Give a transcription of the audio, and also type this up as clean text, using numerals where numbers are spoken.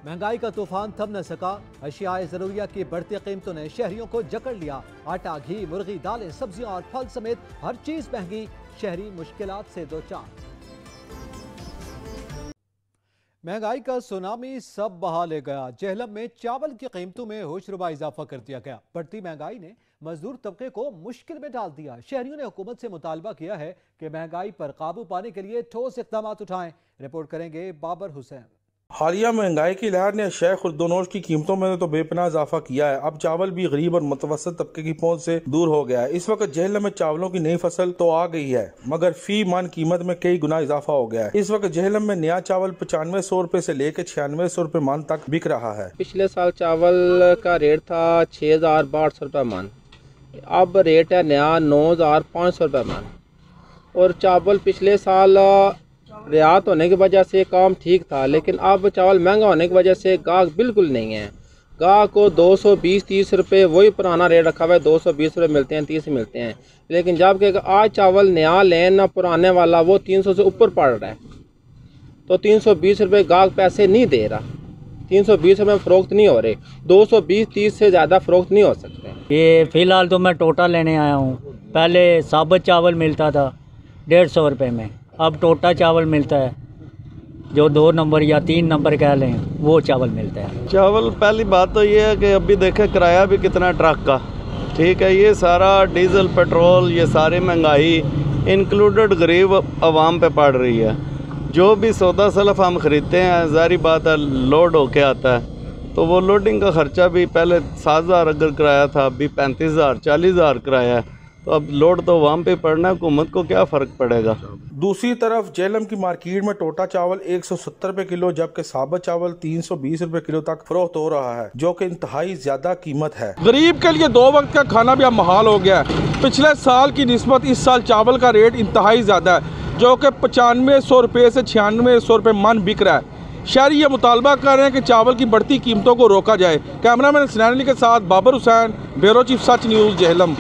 महंगाई का तूफान थम न सका। अशियाए जरूरिया की बढ़ती कीमतों ने शहरियों को जकड़ लिया। आटा, घी, मुर्गी, दालें, सब्जियां और फल समेत हर चीज महंगी। शहरी मुश्किलात से दो चार। महंगाई का सुनामी सब बहा ले गया। जेहलम में चावल की कीमतों में होशरुबा इजाफा कर दिया गया। बढ़ती महंगाई ने मजदूर तबके को मुश्किल में डाल दिया। शहरियों ने हुकूमत से मुतालबा किया है कि महंगाई पर काबू पाने के लिए ठोस इक़दाम उठाएं। रिपोर्ट करेंगे बाबर हुसैन। हालिया महंगाई की लहर ने अशिया खुर्दोनोश की कीमतों में तो बेपनाह इजाफा किया है। अब चावल भी गरीब और मुतवसत तबके की पहुंच से दूर हो गया है। इस वक्त जेहलम में चावलों की नई फसल तो आ गई है, मगर फी मन कीमत में कई गुना इजाफा हो गया है। इस वक्त जेहलम में नया चावल 9500 रुपए से लेकर 9600 रुपए मन तक बिक रहा है। पिछले साल चावल का रेट था 6800 रुपये मन, अब रेट है नया 9500 रुपये मन। और चावल पिछले साल रियायत होने की वजह से काम ठीक था, लेकिन अब चावल महंगा होने की वजह से गाहक बिल्कुल नहीं है। गाहक को 220-30 रुपये वही पुराना रेट रखा हुआ है, 220 रुपये मिलते हैं, 30 मिलते हैं। लेकिन जबकि आज चावल नया लेना पुराने वाला वो 300 से ऊपर पड़ रहा है, तो 320 रुपये गाहक पैसे नहीं दे रहा। 320 रुपये फ़रोख्त नहीं हो रहे, 220-30 से ज़्यादा फ़रोख्त नहीं हो सकते। ये फ़िलहाल तो मैं टोटा लेने आया हूँ। पहले साबुत चावल मिलता था 150 रुपये में, अब टोटा चावल मिलता है जो 2 नंबर या 3 नंबर कह लें, वो चावल मिलता है। चावल पहली बात तो ये है कि अभी देखें किराया भी कितना ट्रक का, ठीक है। ये सारा डीज़ल पेट्रोल ये सारी महंगाई इंक्लूडेड गरीब आवाम पे पड़ रही है। जो भी सौदा सलफ हम ख़रीदते हैं, ज़ाहिर बात है लोड होके आता है, तो वो लोडिंग का ख़र्चा भी पहले 7000 अगर किराया था, अभी 35,000 40,000 किराया है। तो अब लोड तो वहाँ पे पड़ना है, हुकूमत को क्या फ़र्क पड़ेगा। दूसरी तरफ जेहलम की मार्केट में टोटा चावल 170 रुपए किलो जबकि साबुत चावल 320 रुपए किलो तक फरोख्त हो रहा है, जो कि इंतहाई ज्यादा कीमत है। गरीब के लिए 2 वक्त का खाना भी अब महाल हो गया है। पिछले साल की निस्बत इस साल चावल का रेट इंतहाई ज़्यादा है, जो कि 9500 रुपये से 9600 रुपये मन बिक रहा है। शहरी ये मुतालबा कर रहे हैं कि चावल की बढ़ती कीमतों को रोका जाए। कैमरामैन सनैन अली के साथ बाबर हुसैन, ब्यूरो चीफ सच न्यूज़, जेहलम।